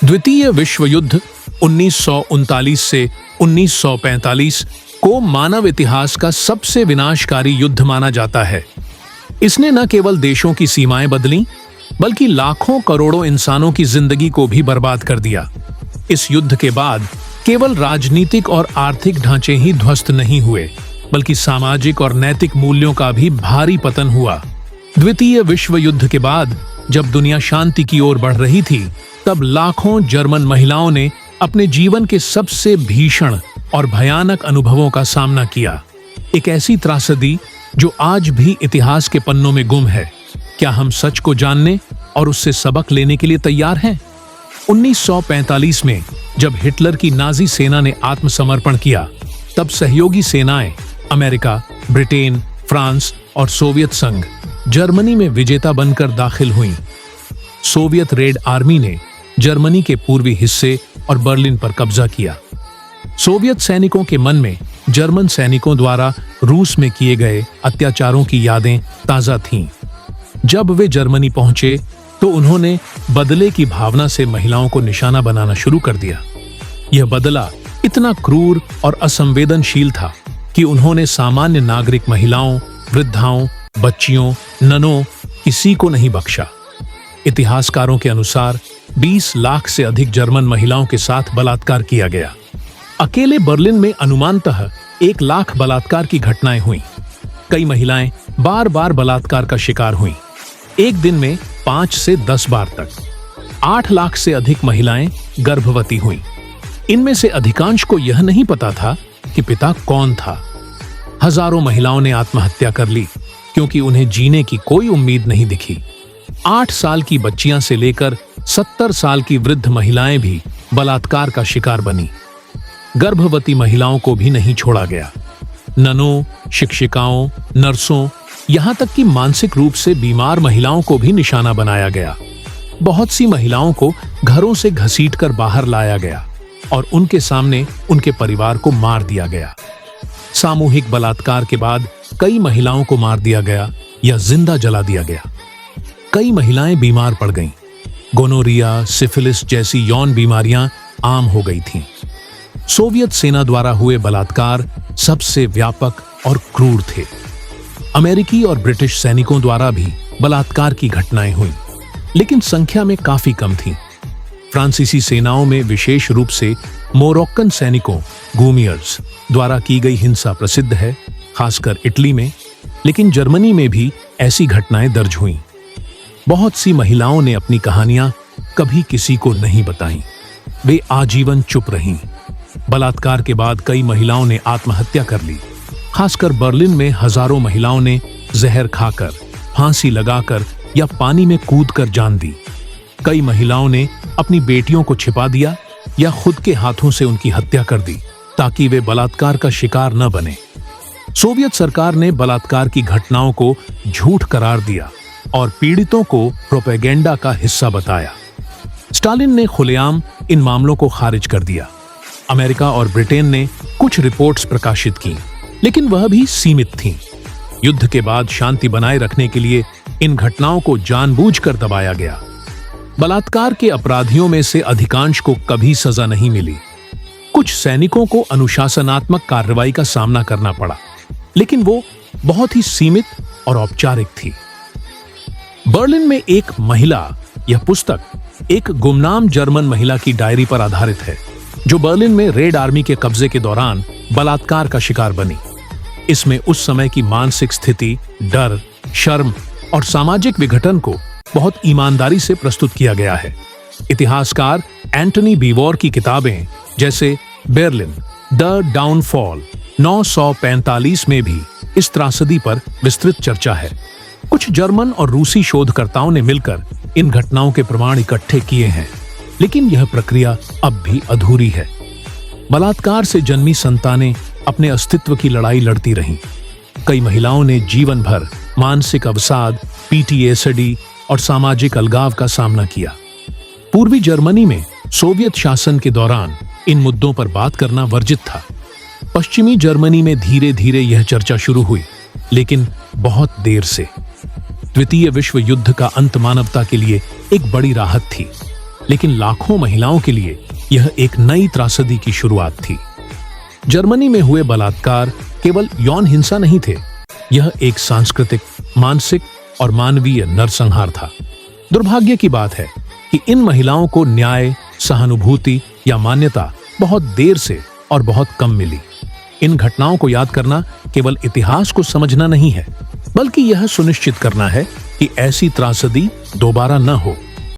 द्वितीय विश्व युद्ध 1939 से 1945 को मानव इतिहास का सबसे विनाशकारी युद्ध माना जाता है। इसने न केवल देशों की सीमाएं बदलीं, बल्कि लाखों करोड़ों इंसानों की जिंदगी को भी बर्बाद कर दिया। इस युद्ध के बाद केवल राजनीतिक और आर्थिक ढांचे ही ध्वस्त नहीं हुए, बल्कि सामाजिक और नैतिक मूल्यों का भी भारी पतन हुआ। द्वितीय विश्व युद्ध के बाद जब दुनिया शांति की ओर बढ़ रही थी, तब लाखों जर्मन महिलाओं ने अपने जीवन के सबसे भीषण और भयानक अनुभवों का सामना किया। एक ऐसी त्रासदी जो आज भी इतिहास के पन्नों में गुम है। क्या हम सच को जानने और उससे सबक लेने के लिए तैयार हैं? 1945 में जब हिटलर की नाजी सेना ने आत्मसमर्पण किया, तब सहयोगी सेनाएं अमेरिका, ब्रिटेन, फ्रांस और सोवियत संघ जर्मनी में विजेता बनकर दाखिल हुईं। सोवियत रेड आर्मी ने जर्मनी के पूर्वी हिस्से और बर्लिन पर कब्जा किया। सोवियत सैनिकों के मन में जर्मन सैनिकों द्वारा रूस में किए गए अत्याचारों की यादें ताजा थीं। जब वे जर्मनी पहुंचे तो उन्होंने बदले की भावना से महिलाओं को निशाना बनाना शुरू कर दिया। यह बदला इतना क्रूर और असंवेदनशील था कि उन्होंने सामान्य नागरिक महिलाओं, वृद्धाओं, बच्चियों, ननों, किसी को नहीं बख्शा। इतिहासकारों के अनुसार 20 लाख से अधिक जर्मन महिलाओं के साथ बलात्कार किया गया। अकेले बर्लिन में अनुमानतः 1 लाख बलात्कार की घटनाएं हुईं। कई महिलाएं बार बार बलात्कार का शिकार हुईं। एक दिन में 5 से 10 बार तक। 8 लाख से अधिक महिलाएं गर्भवती हुईं। इनमें से अधिकांश को यह नहीं पता था कि पिता कौन था। हजारों महिलाओं ने आत्महत्या कर ली क्योंकि उन्हें जीने की कोई उम्मीद नहीं दिखी। 8 साल की बच्चियां से लेकर 70 साल की वृद्ध महिलाएं भी बलात्कार का शिकार बनी। गर्भवती महिलाओं को भी नहीं छोड़ा गया। ननों, शिक्षिकाओं, नर्सों, यहां तक कि मानसिक रूप से बीमार महिलाओं को भी निशाना बनाया गया। बहुत सी महिलाओं को घरों से घसीटकर बाहर लाया गया और उनके सामने उनके परिवार को मार दिया गया। सामूहिक बलात्कार के बाद कई महिलाओं को मार दिया गया या जिंदा जला दिया गया। कई महिलाएं बीमार पड़ गईं। गोनोरिया, सिफिलिस जैसी यौन बीमारियां आम हो गई थीं। सोवियत सेना द्वारा हुए बलात्कार सबसे व्यापक और क्रूर थे। अमेरिकी और ब्रिटिश सैनिकों द्वारा भी बलात्कार की घटनाएं हुईं, लेकिन संख्या में काफी कम थीं। फ्रांसीसी सेनाओं में विशेष रूप से मोरक्कन सैनिकों गूमियर्स द्वारा की गई हिंसा प्रसिद्ध है, खासकर इटली में, लेकिन जर्मनी में भी ऐसी घटनाएं दर्ज हुईं। बहुत सी महिलाओं ने अपनी कहानियां कभी किसी को नहीं बताईं। वे आजीवन चुप रहीं। बलात्कार के बाद कई महिलाओं ने आत्महत्या कर ली। खासकर बर्लिन में हजारों महिलाओं ने जहर खाकर, फांसी लगाकर या पानी में कूदकर जान दी। कई महिलाओं ने अपनी बेटियों को छिपा दिया या खुद के हाथों से उनकी हत्या कर दी ताकि वे बलात्कार का शिकार न बने। सोवियत सरकार ने बलात्कार की घटनाओं को झूठ करार दिया और पीड़ितों को प्रोपेगेंडा का हिस्सा बताया। स्टालिन ने खुलेआम इन मामलों को खारिज कर दिया। अमेरिका और ब्रिटेन ने कुछ रिपोर्ट्स प्रकाशित की, लेकिन वह भी सीमित थीं। युद्ध के बाद शांति बनाए रखने के लिए इन घटनाओं को जानबूझकर दबाया गया। बलात्कार के अपराधियों में से अधिकांश को कभी सजा नहीं मिली। कुछ सैनिकों को अनुशासनात्मक कार्रवाई का सामना करना पड़ा, लेकिन वो बहुत ही सीमित और औपचारिक थी। बर्लिन में एक महिला, यह पुस्तक एक गुमनाम जर्मन महिला की डायरी पर आधारित है, जो बर्लिन में रेड आर्मी के कब्जे के दौरान बलात्कार का शिकार बनी। इसमें उस समय की मानसिक स्थिति, डर, शर्म और सामाजिक विघटन को बहुत ईमानदारी से प्रस्तुत किया गया है। इतिहासकार एंटनी बीवोर की किताबें जैसे बर्लिन द डाउनफॉल 945 में भी इस त्रासदी पर विस्तृत चर्चा है। कुछ जर्मन और रूसी शोधकर्ताओं ने मिलकर इन घटनाओं के प्रमाण इकट्ठे किए हैं, लेकिन यह प्रक्रिया अब भी अधूरी है। बलात्कार से जन्मी संतानें अपने अस्तित्व की लड़ाई लड़ती रहीं। कई महिलाओं ने जीवन भर मानसिक अवसाद, पीटीएसडी और सामाजिक अलगाव का सामना किया। पूर्वी जर्मनी में सोवियत शासन के दौरान इन मुद्दों पर बात करना वर्जित था। पश्चिमी जर्मनी में धीरे धीरे यह चर्चा शुरू हुई, लेकिन बहुत देर से। द्वितीय विश्व युद्ध का अंत मानवता के लिए एक बड़ी राहत थी। लेकिन लाखों महिलाओं के लिए यह एक नई त्रासदी की शुरुआत थी। जर्मनी में हुए बलात्कार केवल यौन हिंसा नहीं थे, यह एक सांस्कृतिक, मानसिक और मानवीय नरसंहार था। दुर्भाग्य की बात है कि इन महिलाओं को न्याय, सहानुभूति या मान्यता बहुत देर से और बहुत कम मिली। इन घटनाओं को याद करना केवल इतिहास को समझना नहीं है, बल्कि यह सुनिश्चित करना है कि ऐसी त्रासदी दोबारा न हो।